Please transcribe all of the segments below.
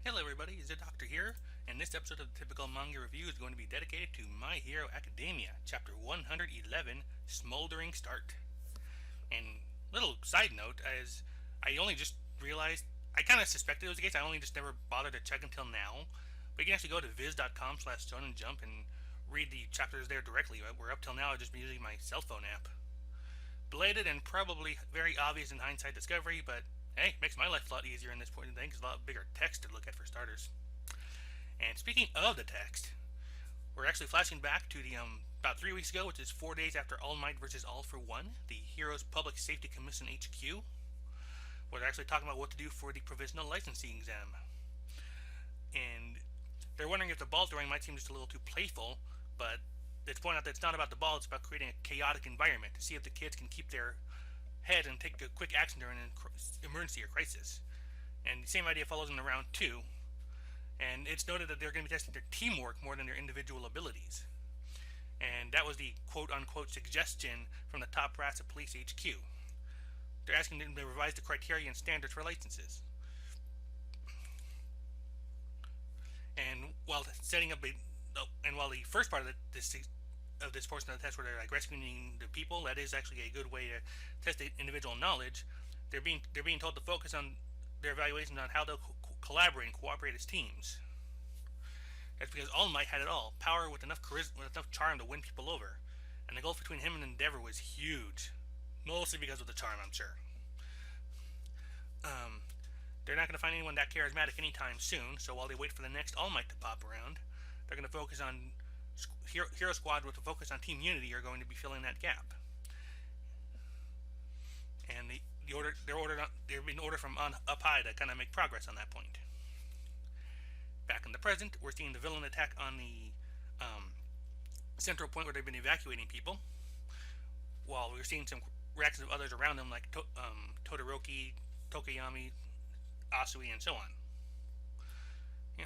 Hello everybody, Zeidoktor here, and this episode of the Typical Manga Review is going to be dedicated to My Hero Academia, Chapter 111, Smoldering Start. And little side note, as I only just realized, I kind of suspected it was the case, I only just never bothered to check until now, but you can actually go to viz.com/shonenjump and read the chapters there directly, where up till now I've just been using my cell phone app. Belated and probably very obvious in hindsight discovery, but hey, makes my life a lot easier in this point in thing because a lot bigger text to look at for starters. And speaking of the text, we're actually flashing back to the about 3 weeks ago, which is 4 days after All Might versus All for One, the Heroes Public Safety Commission HQ, where they're actually talking about what to do for the provisional licensing exam. And they're wondering if the ball throwing might seem just a little too playful, but it's pointed out that it's not about the ball, it's about creating a chaotic environment to see if the kids can keep their head and take a quick action during an emergency or crisis. And the same idea follows in round 2, and it's noted that they're going to be testing their teamwork more than their individual abilities. And that was the quote-unquote suggestion from the top brass of Police HQ. They're asking them to revise the criteria and standards for licenses. And while setting up while the first part of this portion of the test where they're like rescuing the people, that is actually a good way to test the individual knowledge. They're being told to focus on their evaluations on how they'll collaborate and cooperate as teams. That's because All Might had it all: power with enough charisma, with enough charm to win people over, and the gulf between him and Endeavor was huge, mostly because of the charm, I'm sure. They're not going to find anyone that charismatic anytime soon, so while they wait for the next All Might to pop around, they're going to focus on Hero Squad with a focus on team unity are going to be filling that gap. And they're being ordered from on up high to kind of make progress on that point. Back in the present, we're seeing the villain attack on the central point where they've been evacuating people, while we're seeing some reactions of others around them like Todoroki, Tokoyami, Asui, and so on. Yeah.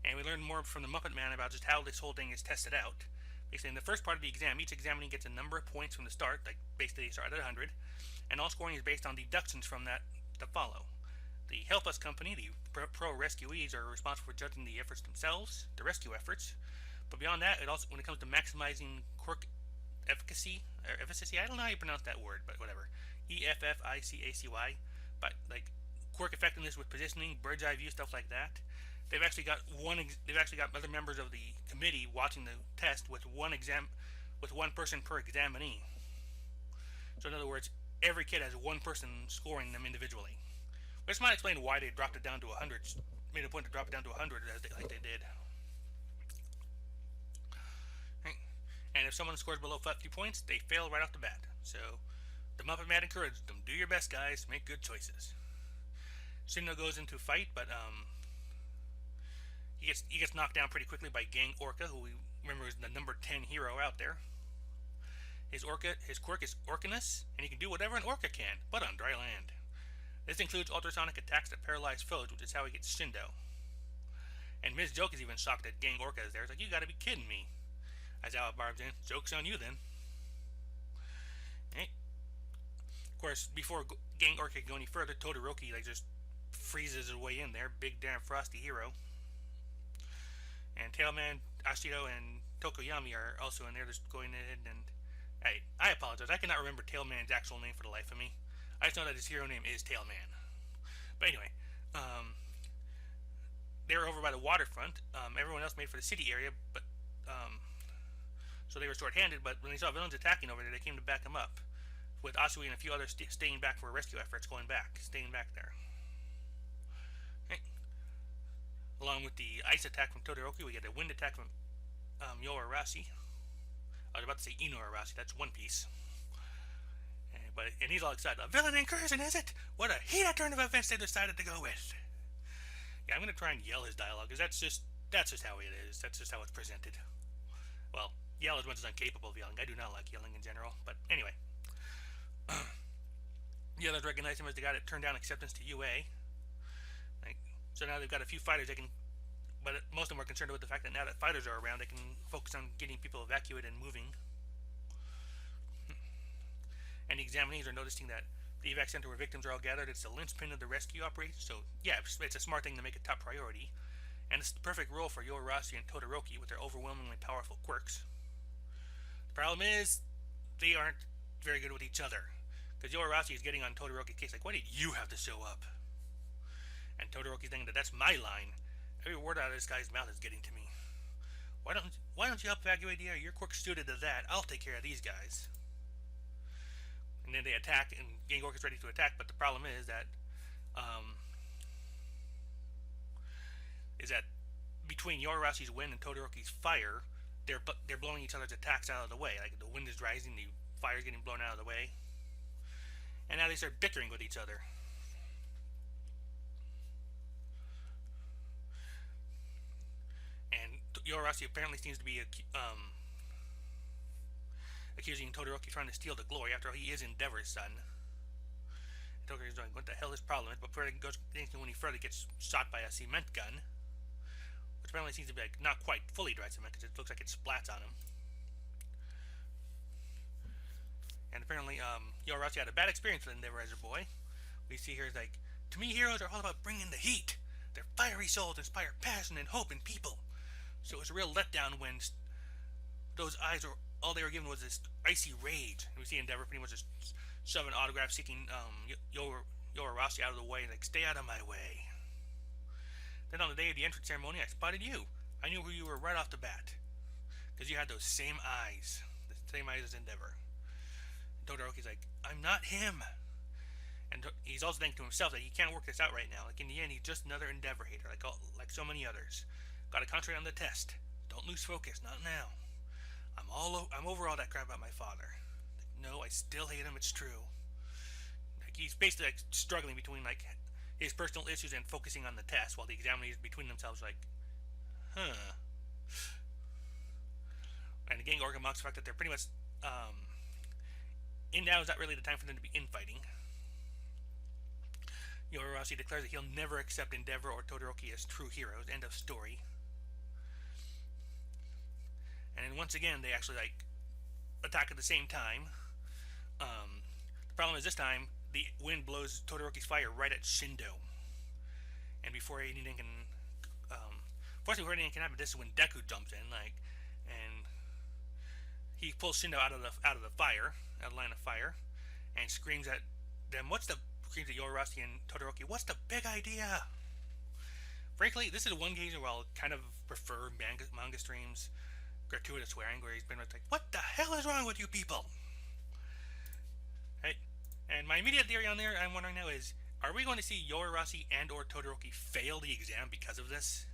And we learned more from the Muppet Man about just how this whole thing is tested out. Basically, in the first part of the exam, each examinee gets a number of points from the start, like basically they start at 100, and all scoring is based on deductions from that to follow. The Help Us Company, the pro rescuees, are responsible for judging the efforts themselves, the rescue efforts. But beyond that, it also, when it comes to maximizing quirk efficacy, I don't know how you pronounce that word, but whatever, EFFICACY, but like quirk effectiveness with positioning, bird's eye view, stuff like that. They've actually got other members of the committee watching the test with one person per examinee. So in other words, every kid has one person scoring them individually. This might explain why they dropped it down to 100. Made a point to drop it down to 100 like they did. And if someone scores below 50 points, they fail right off the bat. So the Muppet Man encouraged them: do your best, guys. Make good choices. Shindo goes into fight, but he gets knocked down pretty quickly by Gang Orca, who we remember is the number 10 hero out there. His quirk is Orcaness, and he can do whatever an Orca can, but on dry land. This includes ultrasonic attacks that paralyze foes, which is how he gets Shindo. And Ms. Joke is even shocked that Gang Orca is there. It's like, you gotta be kidding me. As Al barbs in, joke's on you then. Okay. Of course, before Gang Orca can go any further, Todoroki just freezes his way in there. Big damn frosty hero. And Tailman, Ashito, and Tokoyami are also in there, just going in. And I apologize, I cannot remember Tailman's actual name for the life of me. I just know that his hero name is Tailman. But anyway, they were over by the waterfront. Everyone else made for the city area, but so they were short-handed. But when they saw villains attacking over there, they came to back them up, with Asui and a few others staying back for rescue efforts, staying back there. Okay. Along with the ice attack from Todoroki, we get a wind attack from Yoarashi. I was about to say Inoarashi, that's One Piece. And he's all excited. A villain incursion, is it? What a heated turn of events they decided to go with. Yeah, I'm going to try and yell his dialogue, because that's just how it is. That's just how it's presented. Well, yell as much as I'm capable of yelling. I do not like yelling in general, but anyway. The others recognize him as the guy that turned down acceptance to UA. So now they've got a few fighters but most of them are concerned with the fact that now that fighters are around, they can focus on getting people evacuated and moving. And the examinees are noticing that the evac center where victims are all gathered. It's the linchpin of the rescue operation. So yeah, it's a smart thing to make a top priority, and it's the perfect role for Yorashi and Todoroki with their overwhelmingly powerful quirks. The problem is, they aren't very good with each other, because Yorashi is getting on Todoroki's case, like, why did you have to show up? And Todoroki's thinking that that's my line. Every word out of this guy's mouth is getting to me. Why don't you help evacuate the area? Your quirk's suited to that. I'll take care of these guys. And then they attack, and Gang Orc is ready to attack, but the problem is that between Yoroshi's wind and Todoroki's fire, they're blowing each other's attacks out of the way. Like, the wind is rising, the fire's getting blown out of the way, and now they start bickering with each other. And Yoroshi apparently seems to be accusing Todoroki trying to steal the glory. After all, he is Endeavor's son. And Todoroki's going, what the hell is problem? But before it goes when he further gets shot by a cement gun, which apparently seems to be like not quite fully dry cement because it looks like it splats on him. And apparently, Yoroshi had a bad experience with Endeavor as a boy. We see here is like, to me, heroes are all about bringing the heat. Their fiery souls inspire passion and hope in people. So it was a real letdown when those eyes were all they were given was this icy rage. And we see Endeavor pretty much just shoving autographs, seeking Yoroshi out of the way, like, stay out of my way. Then on the day of the entrance ceremony, I spotted you. I knew who you were right off the bat, because you had those same eyes, the same eyes as Endeavor. And Todoroki's like, I'm not him. And he's also thinking to himself that he can't work this out right now. Like, in the end, he's just another Endeavor hater, like so many others. Gotta concentrate on the test. Don't lose focus, not now. I'm over all that crap about my father. Like, no, I still hate him, it's true. Like, he's basically like struggling between like his personal issues and focusing on the test, while the examiners between themselves like, huh. And the Gang Orc mocks the fact that they're pretty much now is not really the time for them to be infighting. Yoroshi declares that he'll never accept Endeavor or Todoroki as true heroes. End of story. And then once again, they actually like attack at the same time. The problem is this time the wind blows Todoroki's fire right at Shindo, and before anything can, before anything can happen, this is when Deku jumps in, and he pulls Shindo out of the fire, out of the line of fire, and screams at them. Screams at Yoroshi and Todoroki, what's the big idea? Frankly, this is one occasion where I'll kind of prefer manga streams gratuitous swearing, where he's been like, what the hell is wrong with you people? Right? And my immediate theory on there, I'm wondering now, is, are we going to see Yoroshi and or Todoroki fail the exam because of this?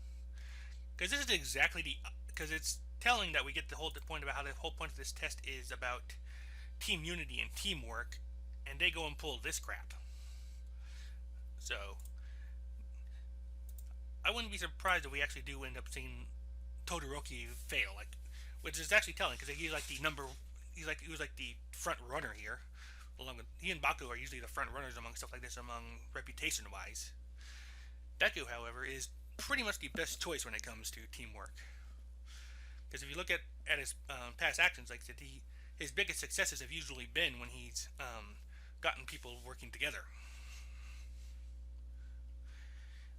Because this is exactly because it's telling that we get the point about how the whole point of this test is about team unity and teamwork, and they go and pull this crap. So I wouldn't be surprised if we actually do end up seeing Todoroki fail, which is actually telling, because he was like the front runner here. Along with he and Baku are usually the front runners among stuff like this, among reputation wise. Deku, however, is pretty much the best choice when it comes to teamwork. Because if you look at his past actions, like his biggest successes have usually been when he's gotten people working together.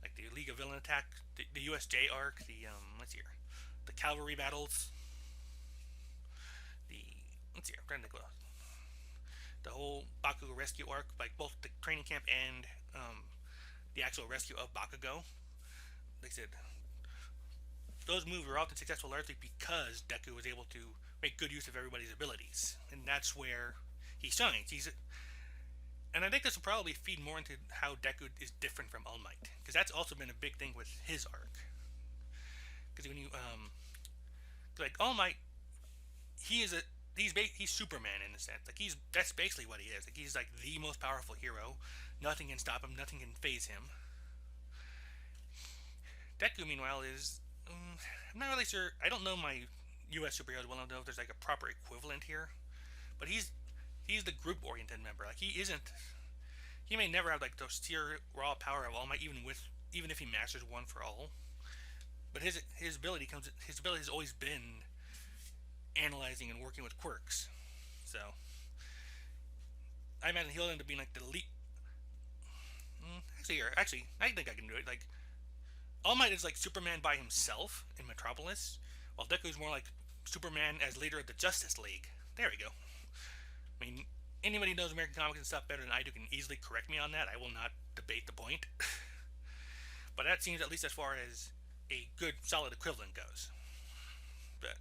Like the League of Villain attack, the USJ arc, the cavalry battles, I'm trying to think the whole Bakugo rescue arc, like both the training camp and the actual rescue of Bakugo. Like I said, those moves were often successful largely because Deku was able to make good use of everybody's abilities, and that's where he shines. And I think this will probably feed more into how Deku is different from All Might, because that's also been a big thing with his arc. Because when you like All Might, he's Superman in a sense. Like that's basically what he is. Like he's like the most powerful hero. Nothing can stop him. Nothing can phase him. Deku, meanwhile, is I'm not really sure. I don't know my U.S. superheroes well enough to know if there's like a proper equivalent here. But he's the group-oriented member. Like he may never have like the sheer raw power of All Might, even if he masters one for all. But his ability has always been analyzing and working with quirks. So I imagine he'll end up being like the lead. Actually, I think I can do it. Like, All Might is like Superman by himself in Metropolis, while Deku's more like Superman as leader of the Justice League. There we go. I mean, anybody who knows American comics and stuff better than I do can easily correct me on that. I will not debate the point. But that seems at least as far as a good, solid equivalent goes. But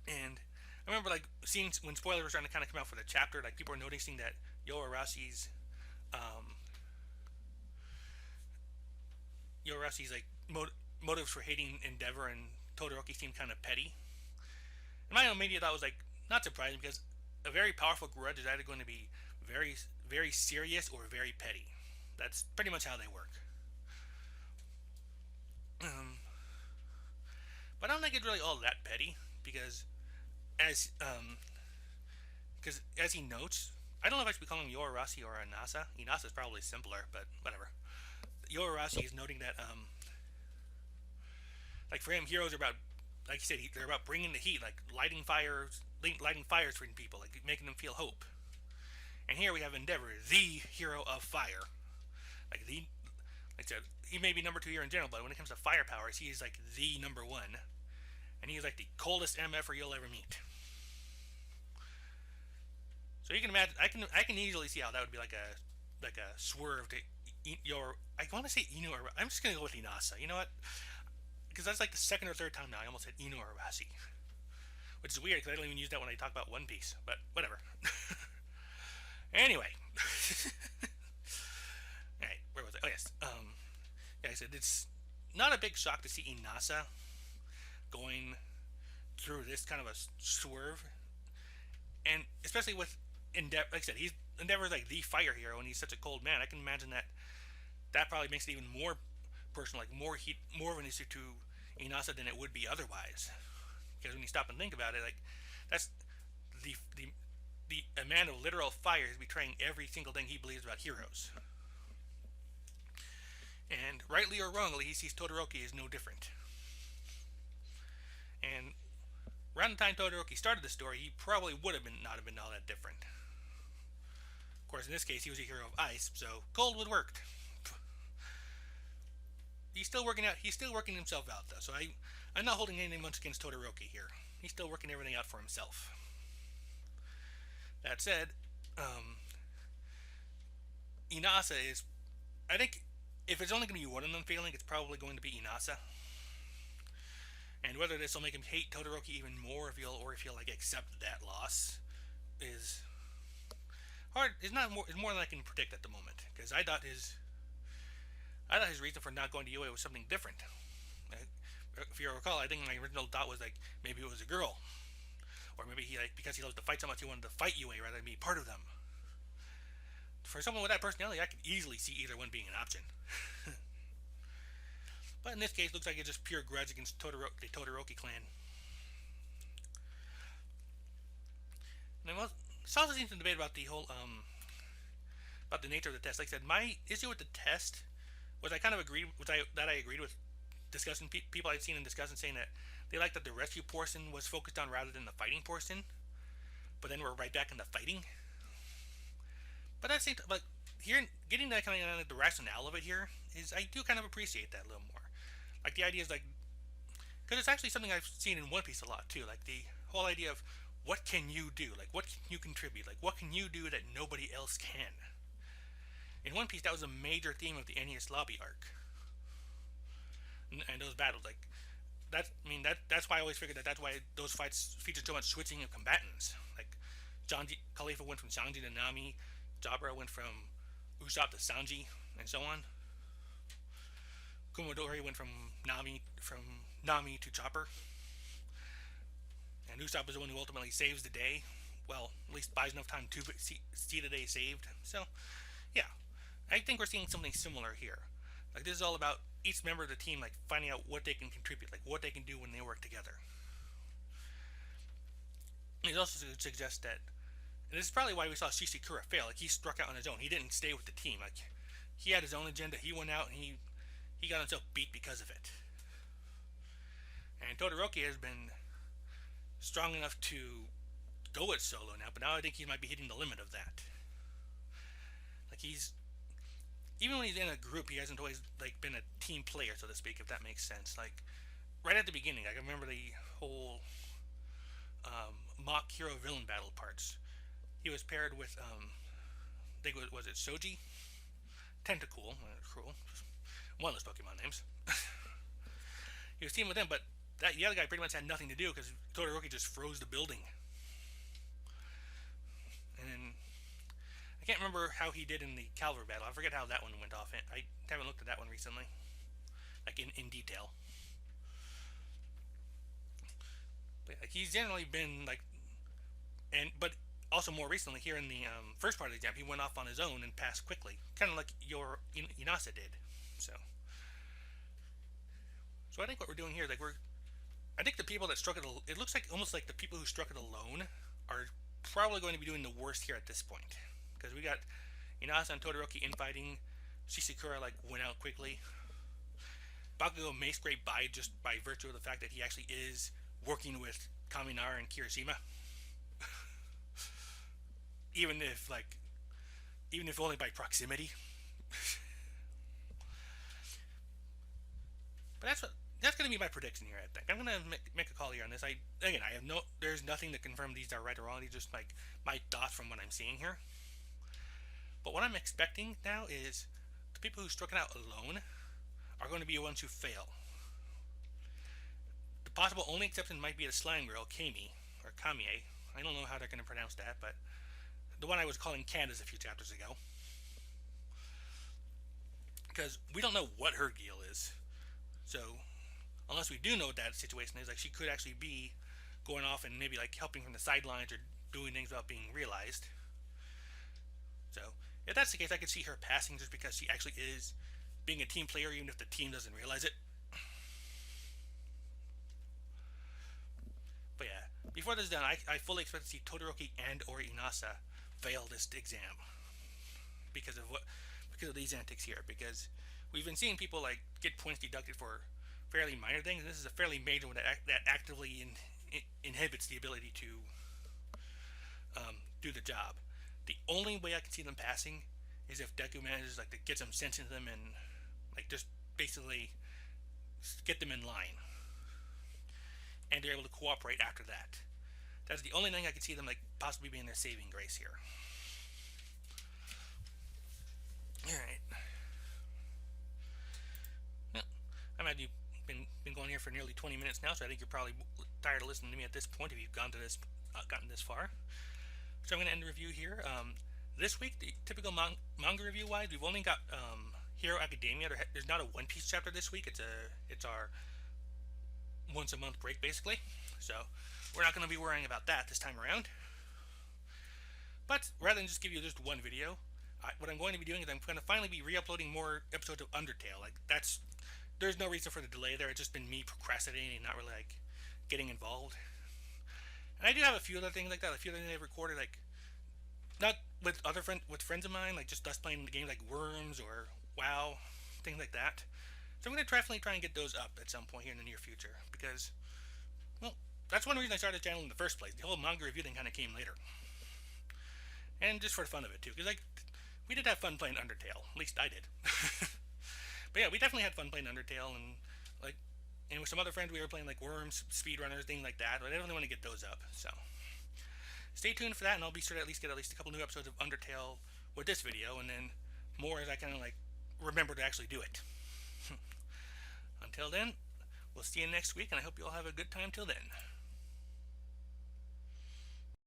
and I remember like seeing when spoilers were starting to kind of come out for the chapter, like people were noticing that Yo Arashi's like motives for hating Endeavor and Todoroki seemed kind of petty. And my own media thought was like not surprising because a very powerful grudge is either going to be very very serious or very petty. That's pretty much how they work. But I don't think it's really all that petty because as as he notes, I don't know if I should be calling him Yoarashi or Inasa. Inasa is probably simpler, but whatever. Yoarashi is noting that like for him, heroes are about, like you said, they're about bringing the heat, like lighting fires for people, like making them feel hope. And here we have Endeavor, the hero of fire. Like I said, he may be number 2 here in general, but when it comes to fire powers, he is like the number 1, and he is like the coldest MFer you'll ever meet. So you can imagine, I can easily see how that would be like a swerve to I want to say Inu or I'm just gonna go with Inasa. You know what? Because that's like the second or third time now I almost said Inu or Arashi, which is weird because I don't even use that when I talk about One Piece. But whatever. Anyway. Alright, where was I? Oh yes. Yeah, I said it's not a big shock to see Inasa going through this kind of a swerve, and especially with Endeavor. Like I said, Endeavor's like the fire hero, and he's such a cold man. I can imagine that probably makes it even more personal, like more heat, more of an issue to Inasa than it would be otherwise. Because when you stop and think about it, like that's a man of literal fire is betraying every single thing he believes about heroes. And rightly or wrongly, he sees Todoroki as no different. And around the time Todoroki started the story, he probably would have not have been all that different. Of course, in this case, he was a hero of ice, so cold would work. He's still working himself out, though. So I'm not holding anything much against Todoroki here. He's still working everything out for himself. That said, Inasa is, I think, if it's only going to be one of them failing, it's probably going to be Inasa. And whether this will make him hate Todoroki even more, if he'll like accept that loss, is hard. It's more than I can predict at the moment. Because I thought his reason for not going to UA was something different. If you recall, I think my original thought was like maybe it was a girl, or maybe he because he loves to fight so much he wanted to fight UA rather than be part of them. For someone with that personality, I could easily see either one being an option. But in this case, looks like it's just pure grudge against the Todoroki clan. And I saw some debate about the whole about the nature of the test. Like I said, my issue with the test was I kind of agreed with I agreed with discussing people I'd seen in discussing saying that they liked that the rescue portion was focused on rather than the fighting portion. But then we're right back in the fighting. But at the same time, like here, getting that kind of the rationale of it here is I do kind of appreciate that a little more. Like the idea is like, because it's actually something I've seen in One Piece a lot too. Like the whole idea of what can you do? Like what can you contribute? Like what can you do that nobody else can? In One Piece, that was a major theme of the Enies Lobby arc, and those battles. Like that's why I always figured that's why those fights featured so much switching of combatants. Like Khalifa went from Sanji to Nami, Jabra went from Usopp to Sanji, and so on. Kumodori went from Nami to Chopper, and Usopp is the one who ultimately saves the day. Well, at least buys enough time to see the day saved. So, yeah, I think we're seeing something similar here. Like this is all about each member of the team like finding out what they can contribute, like what they can do when they work together. It also suggests that, and this is probably why we saw Shishikura fail. Like he struck out on his own. He didn't stay with the team. Like he had his own agenda. He went out and he got himself beat because of it. And Todoroki has been strong enough to go it solo now, but now I think he might be hitting the limit of that. Like, he's, even when he's in a group, he hasn't always like been a team player, so to speak, if that makes sense. Like, right at the beginning, I can remember the whole mock hero villain battle parts. He was paired with I think was it Soji? Tentacool, cruel. One of those Pokemon names. He was teaming with him, but the other guy pretty much had nothing to do because Todoroki just froze the building. And then I can't remember how he did in the Calvary battle. I forget how that one went off. I haven't looked at that one recently, like in detail. But like, he's generally been like, but also more recently here in the first part of the exam, he went off on his own and passed quickly, kind of like your Inasa did. So I think what we're doing here, like I think the people that struck it looks like almost like the people who struck it alone are probably going to be doing the worst here at this point, because we got Inasa and Todoroki infighting. Shishikura like went out quickly. Bakugo may scrape by just by virtue of the fact that he actually is working with Kaminara and Kirishima. even if only by proximity. But that's going to be my prediction here. I think I'm going to make a call here on this. There's nothing to confirm these are right or wrong. These are just like my thoughts from what I'm seeing here. But what I'm expecting now is the people who struck it out alone are going to be the ones who fail. The possible only exception might be the slime girl, Kami, or Kamie. I don't know how they're going to pronounce that, but the one I was calling Candace a few chapters ago. Because we don't know what her deal is. So, unless we do know what that situation is, like she could actually be going off and maybe like helping from the sidelines or doing things without being realized. So, if that's the case, I could see her passing just because she actually is being a team player, even if the team doesn't realize it. But yeah, before this is done, I fully expect to see Todoroki and or Inasa fail this exam because of these antics here. Because we've been seeing people like get points deducted for fairly minor things, and this is a fairly major one that actively inhibits the ability to do the job. The only way I can see them passing is if Deku manages like to get some sense into them and like just basically get them in line, and they're able to cooperate after that. That's the only thing I can see them like possibly being their saving grace here. Alright. Well, been going here for nearly 20 minutes now, so I think you're probably tired of listening to me at this point if you've gotten this far. So I'm going to end the review here. This week, the typical manga review wise, we've only got Hero Academia. There's not a One Piece chapter this week. It's our once a month break basically. So we're not going to be worrying about that this time around. But rather than just give you just one video, what I'm going to be doing is I'm going to finally be re-uploading more episodes of Undertale. Like there's no reason for the delay there. It's just been me procrastinating and not really like getting involved. And I do have a few other things like that. A few other things I've recorded, like not with with friends of mine, like just us playing the game like Worms or WoW, things like that. So I'm going to definitely try and get those up at some point here in the near future because, well, that's one reason I started the channel in the first place. The whole manga review thing kind of came later, and just for the fun of it too, because like we did have fun playing Undertale. At least I did. But yeah, we definitely had fun playing Undertale, and with some other friends we were playing like Worms, speedrunners, things like that. But I definitely want to get those up. So stay tuned for that, and I'll be sure to at least get a couple new episodes of Undertale with this video, and then more as I kind of like remember to actually do it. Until then, we'll see you next week, and I hope you all have a good time till then.